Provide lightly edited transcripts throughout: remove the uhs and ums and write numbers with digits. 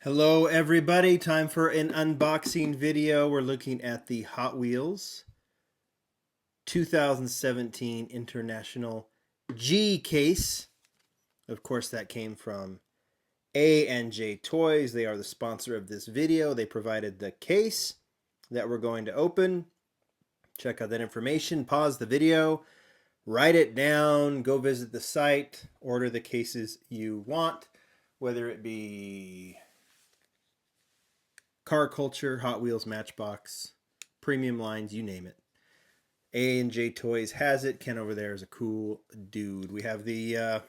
Hello everybody, time for an unboxing video. We're looking at the Hot Wheels 2017 International G case. Of course, that came from A&J Toys. They are the sponsor of this video. They provided the case that we're going to open. Check out that information, pause the video, write it down, go visit the site, order the cases you want, whether it be Car Culture, Hot Wheels, Matchbox, premium lines, you name it. A&J Toys has it. Ken over there is a cool dude. We have the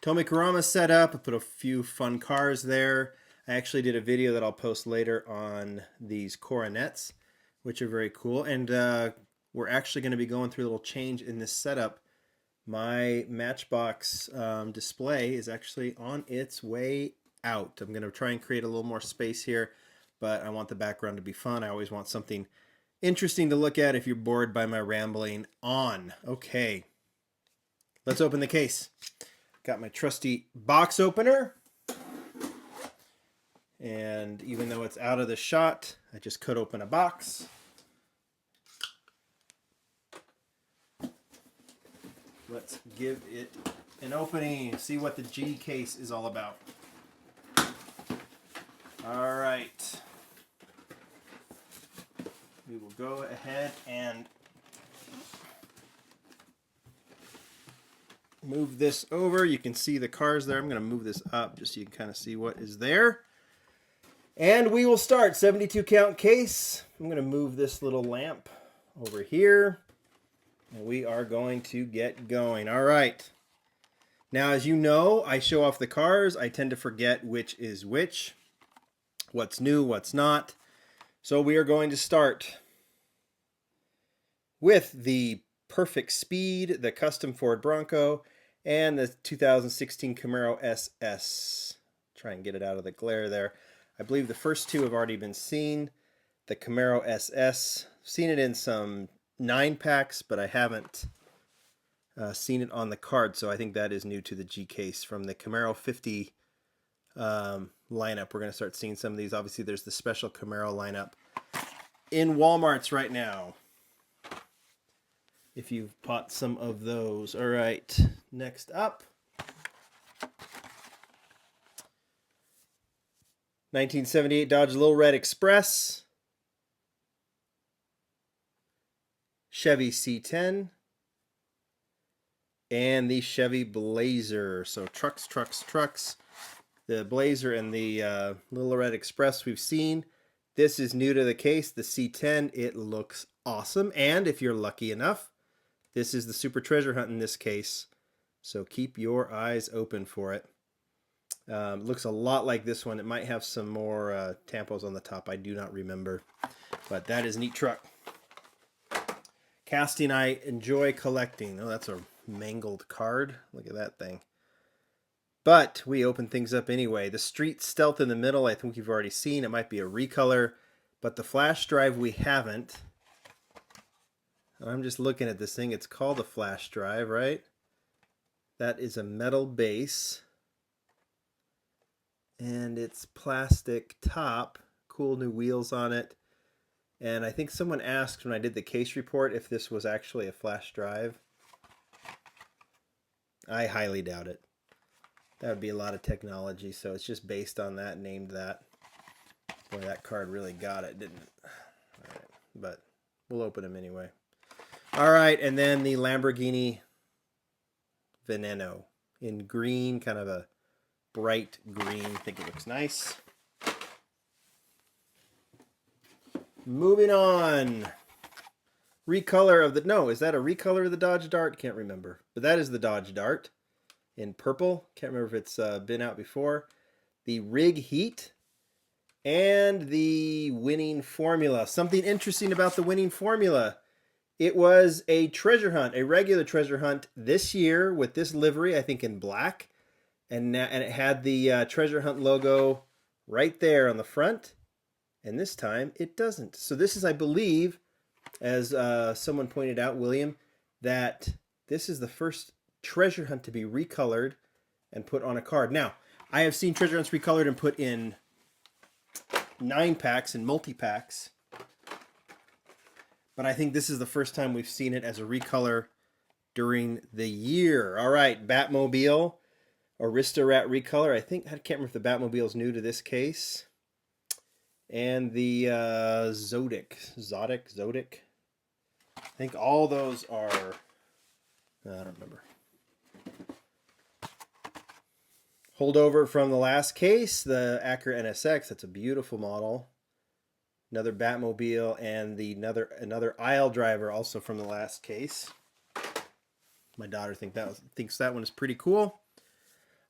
Tomikarama set up. I put a few fun cars there. I actually did a video that I'll post later on these coronets, which are very cool. And we're actually going to be going through a little change in this setup. My Matchbox display is actually on its way out. I'm going to try and create a little more space here, but I want the background to be fun. I always want something interesting to look at if you're bored by my rambling on. Okay, let's open the case. Got my trusty box opener. And even though it's out of the shot, I just cut open a box. Let's give it an opening, see what the G case is all about. All right. We will go ahead and move this over. You can see the cars there. I'm going to move this up just so you can kind of see what is there. And we will start. 72 count case. I'm going to move this little lamp over here. And we are going to get going. All right. Now, as you know, I show off the cars. I tend to forget which is which, what's new, what's not. So we are going to start with the Perfect Speed, the custom Ford Bronco, and the 2016 Camaro SS. Try and get it out of the glare there. I believe the first two have already been seen. The Camaro SS, seen it in some 9-packs, but I haven't seen it on the card, so I think that is new to the G case. From the Camaro 50 lineup, we're going to start seeing some of these. Obviously, there's the special Camaro lineup in Walmarts right now, if you've bought some of those. All right, next up, 1978 Dodge Little Red Express, Chevy C10, and the Chevy Blazer. So trucks. The Blazer and the Little Red Express we've seen. This is new to the case, the C10. It looks awesome. And if you're lucky enough, this is the Super Treasure Hunt in this case. So keep your eyes open for it. Looks a lot like this one. It might have some more tampos on the top. I do not remember. But that is a neat truck. Casting I enjoy collecting. Oh, that's a mangled card. Look at that thing. But we open things up anyway. The Street Stealth in the middle, I think you've already seen. It might be a recolor. But the flash drive we haven't. I'm just looking at this thing. It's called a flash drive, right? That is a metal base. And it's plastic top. Cool new wheels on it. And I think someone asked when I did the case report if this was actually a flash drive. I highly doubt it. That would be a lot of technology, so it's just based on that, named that. Boy, that card really got it, didn't it? All right, but we'll open them anyway. All right, and then the Lamborghini Veneno in green, kind of a bright green. I think it looks nice. Moving on. Recolor of the... No, is that a recolor of the Dodge Dart? Can't remember. But that is the Dodge Dart in purple. Can't remember if it's been out before. The Rig Heat. And the Winning Formula. Something interesting about the Winning Formula. It was a treasure hunt, a regular treasure hunt this year with this livery, I think in black. And it had the treasure hunt logo right there on the front. And this time it doesn't. So this is, I believe, as someone pointed out, William, that this is the first treasure hunt to be recolored and put on a card. Now, I have seen treasure hunts recolored and put in 9-packs and multi-packs. But I think this is the first time we've seen it as a recolor during the year. All right, Batmobile, Aristorat recolor. I can't remember if the Batmobile is new to this case. And the Zodic. I think all those are, I don't remember. Holdover from the last case, the Acura NSX. That's a beautiful model. Another Batmobile and another aisle driver also from the last case. My daughter thinks that one is pretty cool.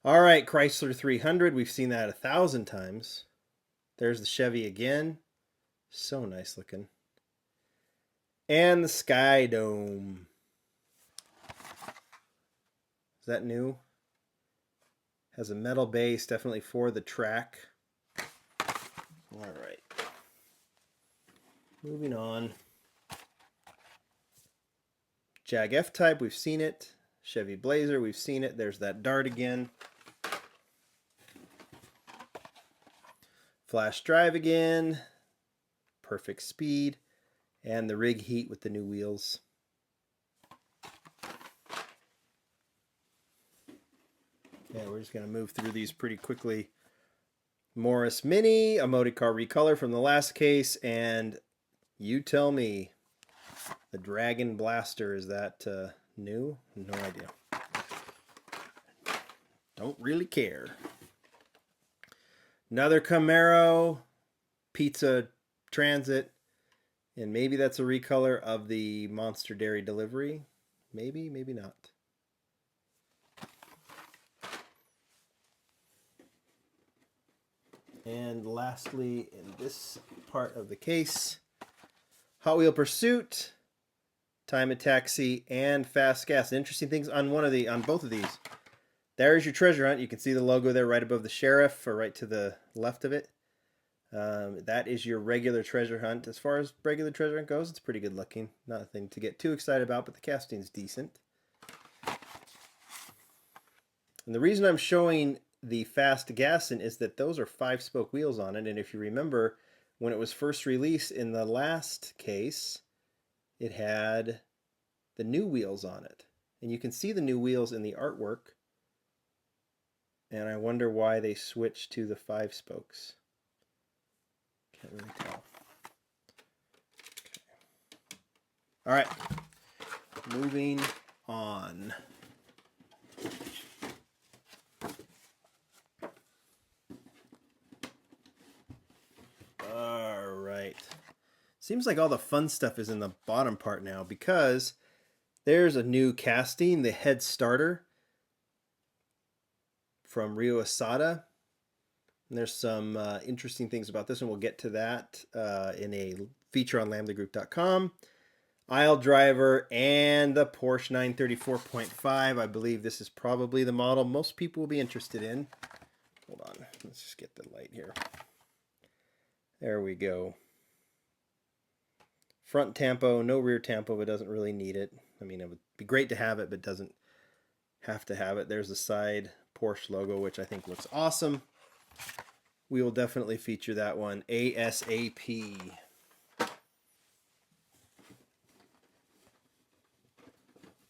All right, Chrysler 300. We've seen that 1,000 times. There's the Chevy again. So nice looking. And the Sky Dome. Is that new? Has a metal base, definitely for the track. All right. Moving on. Jag F-Type, we've seen it. Chevy Blazer, we've seen it. There's that Dart again. Flash Drive again. Perfect Speed. And the Rig Heat with the new wheels. Yeah, we're just going to move through these pretty quickly. Morris Mini, a Motorcar recolor from the last case, and you tell me, the Dragon Blaster, is that new? No idea. Don't really care. Another Camaro, Pizza Transit, and maybe that's a recolor of the Monster Dairy Delivery. Maybe, maybe not. And lastly, in this part of the case, Hot Wheel Pursuit, Time and Taxi, and Fast Gas. Interesting things on both of these. There's your treasure hunt. You can see the logo there right above the sheriff, or right to the left of it. That is your regular treasure hunt. As far as regular treasure hunt goes, it's pretty good looking. Nothing to get too excited about, but the casting's decent. And the reason I'm showing the Fast Gassin is that those are 5-spoke wheels on it. And if you remember, when it was first released in the last case, it had the new wheels on it. And you can see the new wheels in the artwork. And I wonder why they switched to the 5 spokes. Can't really tell. Okay. All right. Moving on. All right. Seems like all the fun stuff is in the bottom part now, because there's a new casting, the head starter from Rio Asada. And there's some interesting things about this, and we'll get to that in a feature on lamleygroup.com. Aisle driver and the Porsche 934.5. I believe this is probably the model most people will be interested in. Hold on. Let's just get the light here. There we go. Front tampo, no rear tampo, but doesn't really need it. I mean, it would be great to have it, but doesn't have to have it. There's the side Porsche logo, which I think looks awesome. We will definitely feature that one ASAP.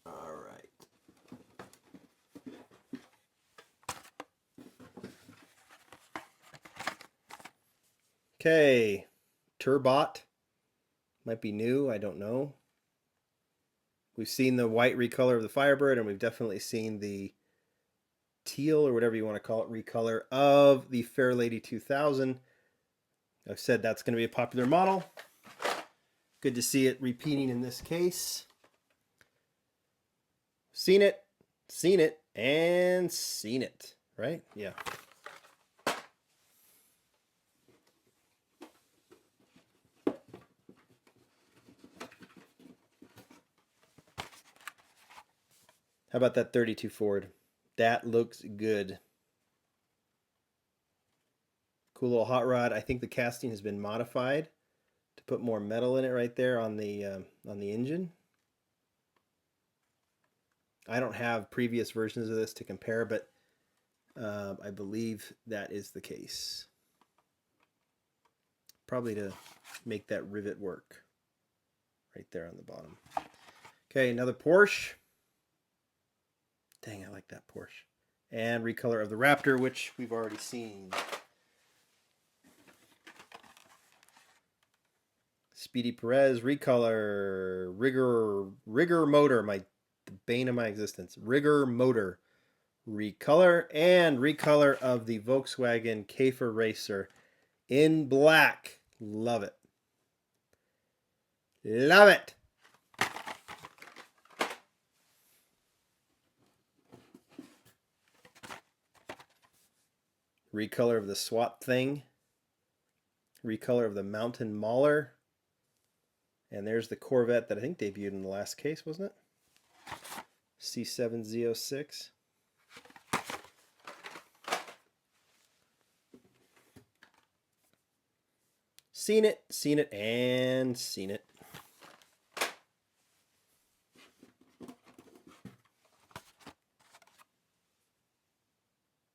All right. Okay. Turbot. Might be new, I don't know. We've seen the white recolor of the Firebird, and we've definitely seen the teal, or whatever you want to call it, recolor of the Fairlady 2000. I've said that's going to be a popular model. Good to see it repeating in this case. Seen it, and seen it, right? Yeah. How about that 32 Ford? That looks good. Cool little hot rod. I think the casting has been modified to put more metal in it right there on the engine. I don't have previous versions of this to compare, but I believe that is the case. probably to make that rivet work. Right there on the bottom. Okay, another Porsche. Dang, I like that Porsche. And recolor of the Raptor, which we've already seen. Speedy Perez, recolor, rigor motor, the bane of my existence. Rigor motor, recolor, and recolor of the Volkswagen Käfer Racer in black. Love it. Love it. Recolor of the Swap Thing. Recolor of the Mountain Mauler. And there's the Corvette that I think debuted in the last case, wasn't it? C7Z06. Seen it, and seen it.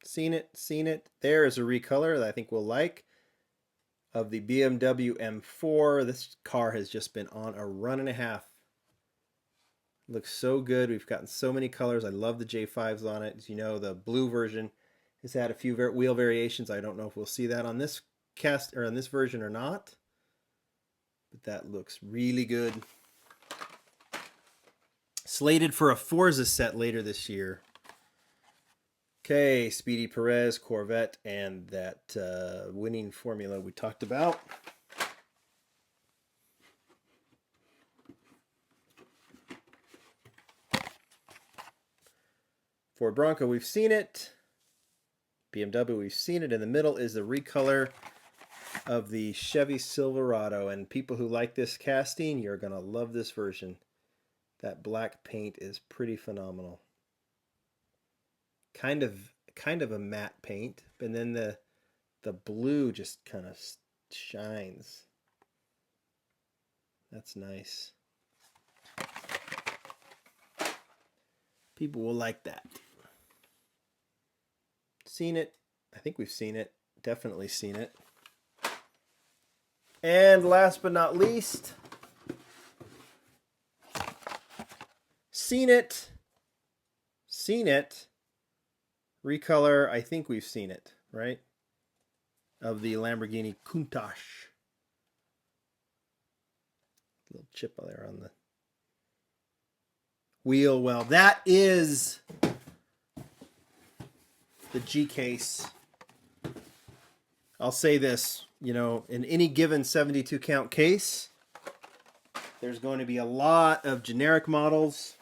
Seen it. There is a recolor that I think we'll like of the BMW M4. This car has just been on a run and a half. Looks so good. We've gotten so many colors. I love the J5s on it. As you know, the blue version has had a few wheel variations. I don't know if we'll see that on this cast or on this version or not, but that looks really good. Slated for a Forza set later this year. Okay, Speedy Perez, Corvette, and that winning formula we talked about. Ford Bronco, we've seen it. BMW, we've seen it. In the middle is the recolor of the Chevy Silverado. And people who like this casting, you're going to love this version. That black paint is pretty phenomenal. Kind of a matte paint, and then the blue just kind of shines. That's nice. People will like that. Seen it. I think we've seen it. Definitely seen it. And last but not least, seen it. Recolor, I think we've seen it, right? Of the Lamborghini Countach. Little chip there on the wheel well. That is the G case. I'll say this, you know, in any given 72 count case, there's going to be a lot of generic models.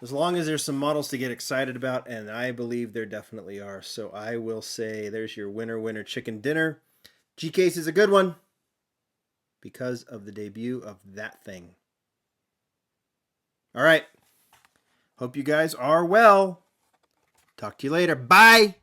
As long as there's some models to get excited about, and I believe there definitely are. So I will say there's your winner chicken dinner. G-Case is a good one because of the debut of that thing. All right. Hope you guys are well. Talk to you later. Bye.